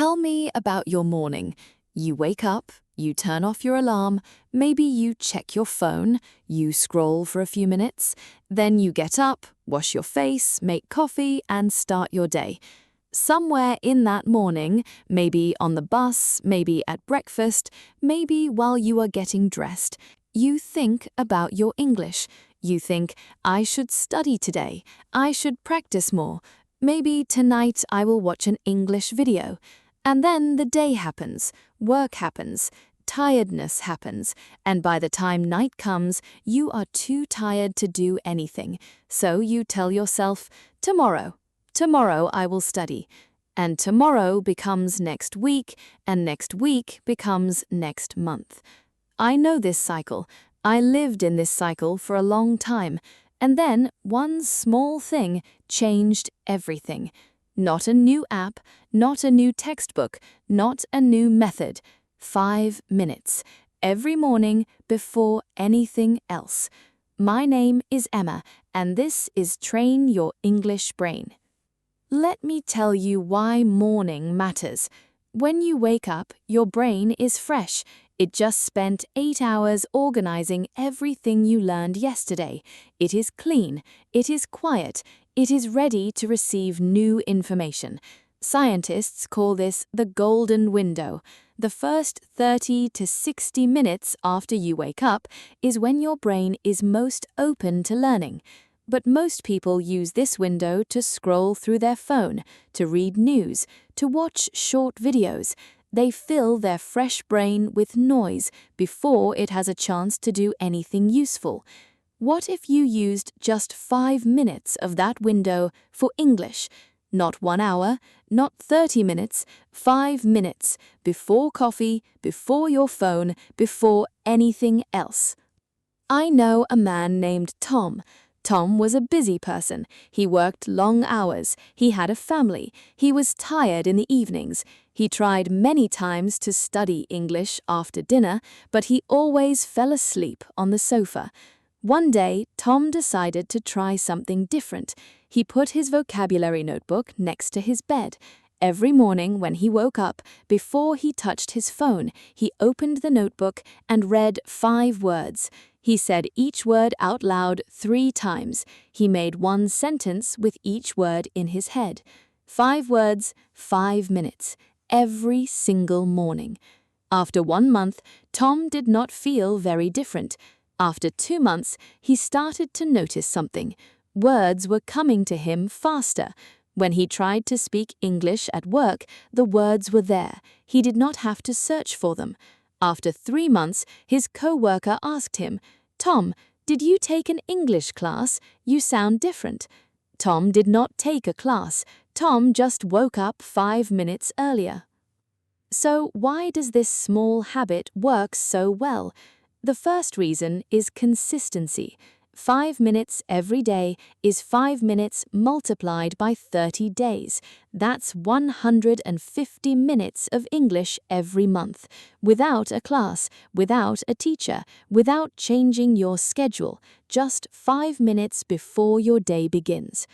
Tell me about your morning. You wake up, you turn off your alarm, maybe you check your phone, you scroll for a few minutes, then you get up, wash your face, make coffee, and start your day. Somewhere in that morning, maybe on the bus, maybe at breakfast, maybe while you are getting dressed, you think about your English. You think, I should study today, I should practice more. Maybe tonight I will watch an English video. And then the day happens, work happens, tiredness happens, and by the time night comes, you are too tired to do anything. So you tell yourself, tomorrow I will study. And tomorrow becomes next week, and next week becomes next month. I know this cycle. I lived in this cycle for a long time. And then one small thing changed everything. Not a new app, not a new textbook, not a new method. 5 minutes. Every morning before anything else. My name is Emma, and this is Train Your English Brain. Let me tell you why morning matters. When you wake up, your brain is fresh. It just spent 8 hours organizing everything you learned yesterday. It is clean. It is quiet. It is ready to receive new information. Scientists call this the golden window. The first 30 to 60 minutes after you wake up is when your brain is most open to learning. But most people use this window to scroll through their phone, to read news, to watch short videos. They fill their fresh brain with noise before it has a chance to do anything useful. What if you used just 5 minutes of that window for English? Not 1 hour, not 30 minutes, 5 minutes, before coffee, before your phone, before anything else. I know a man named Tom. Tom was a busy person. He worked long hours. He had a family. He was tired in the evenings. He tried many times to study English after dinner, but he always fell asleep on the sofa. One day, Tom decided to try something different. He put his vocabulary notebook next to his bed. Every morning when he woke up, before he touched his phone, he opened the notebook and read 5 words. He said each word out loud 3 times. He made one sentence with each word in his head. 5 words, 5 minutes, every single morning. After 1 month, Tom did not feel very different. After 2 months, he started to notice something. Words were coming to him faster. When he tried to speak English at work, the words were there. He did not have to search for them. After 3 months, his co-worker asked him, "Tom, did you take an English class? You sound different." Tom did not take a class. Tom just woke up 5 minutes earlier. So why does this small habit work so well? The first reason is consistency. 5 minutes every day is 5 minutes multiplied by 30 days. That's 150 minutes of English every month, without a class, without a teacher, without changing your schedule, just 5 minutes before your day begins.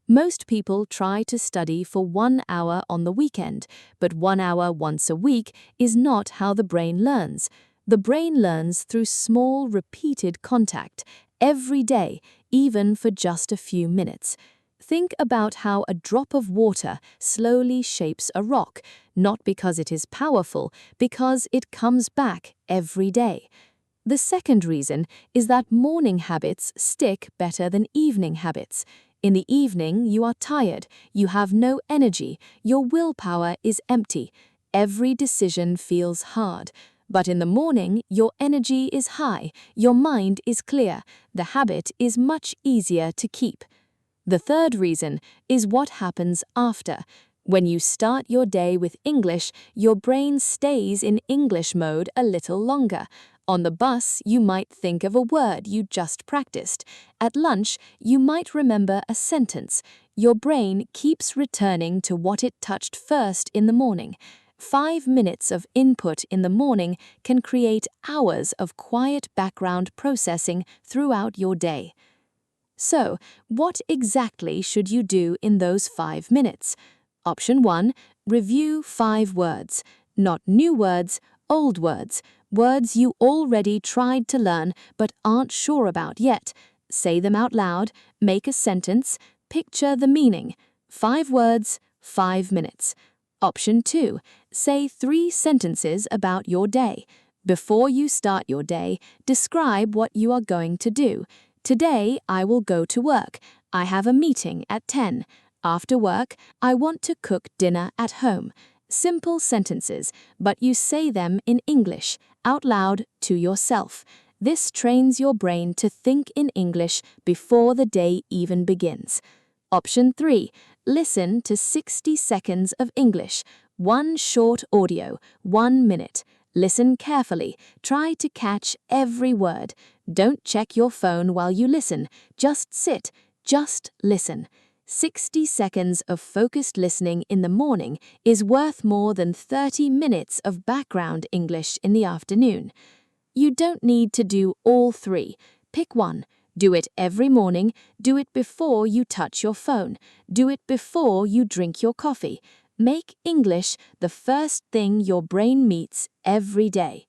Most people try to study for 1 hour on the weekend, but 1 hour once a week is not how the brain learns. The brain learns through small, repeated contact, every day, even for just a few minutes. Think about how a drop of water slowly shapes a rock, not because it is powerful, because it comes back every day. The second reason is that morning habits stick better than evening habits. In the evening, you are tired, you have no energy, your willpower is empty. Every decision feels hard. But in the morning, your energy is high, your mind is clear, the habit is much easier to keep. The third reason is what happens after. When you start your day with English, your brain stays in English mode a little longer. On the bus, you might think of a word you just practiced. At lunch, you might remember a sentence. Your brain keeps returning to what it touched first in the morning. 5 minutes of input in the morning can create hours of quiet background processing throughout your day. So, what exactly should you do in those 5 minutes? Option 1, Review 5 words, not new words, old words, words you already tried to learn but aren't sure about yet. Say them out loud, make a sentence, picture the meaning. 5 words, 5 minutes. Option 2. Say 3 sentences about your day. Before you start your day, describe what you are going to do. Today, I will go to work. I have a meeting at 10. After work, I want to cook dinner at home. Simple sentences, but you say them in English, out loud, to yourself. This trains your brain to think in English before the day even begins. Option 3. Listen to 60 seconds of English. One short audio, 1 minute. Listen carefully. Try to catch every word. Don't check your phone while you listen. Just sit. Just listen. 60 seconds of focused listening in the morning is worth more than 30 minutes of background English in the afternoon. You don't need to do all 3. Pick one. Do it every morning. Do it before you touch your phone. Do it before you drink your coffee. Make English the first thing your brain meets every day.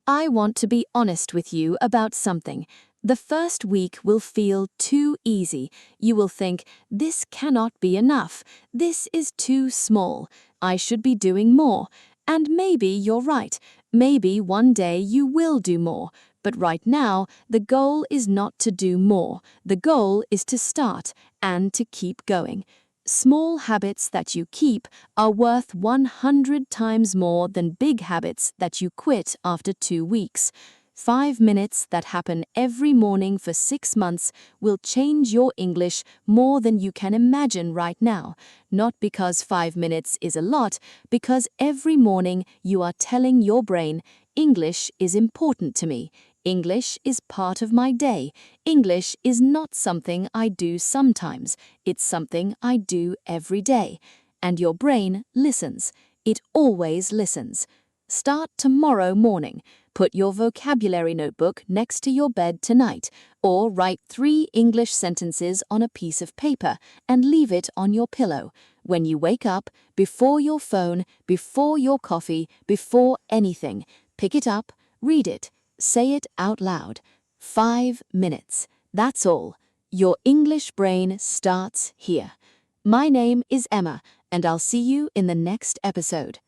I want to be honest with you about something. The first week will feel too easy. You will think, this cannot be enough. This is too small. I should be doing more. And maybe you're right. Maybe one day you will do more. But right now, the goal is not to do more. The goal is to start and to keep going. Small habits that you keep are worth 100 times more than big habits that you quit after 2 weeks. 5 minutes that happen every morning for 6 months will change your English more than you can imagine right now. Not because 5 minutes is a lot, because every morning you are telling your brain, English is important to me. English is part of my day. English is not something I do sometimes. It's something I do every day. And your brain listens. It always listens. Start tomorrow morning. Put your vocabulary notebook next to your bed tonight, or write 3 English sentences on a piece of paper and leave it on your pillow. When you wake up, before your phone, before your coffee, before anything, pick it up, read it. Say it out loud. 5 minutes. That's all. Your English brain starts here. My name is Emma, and I'll see you in the next episode.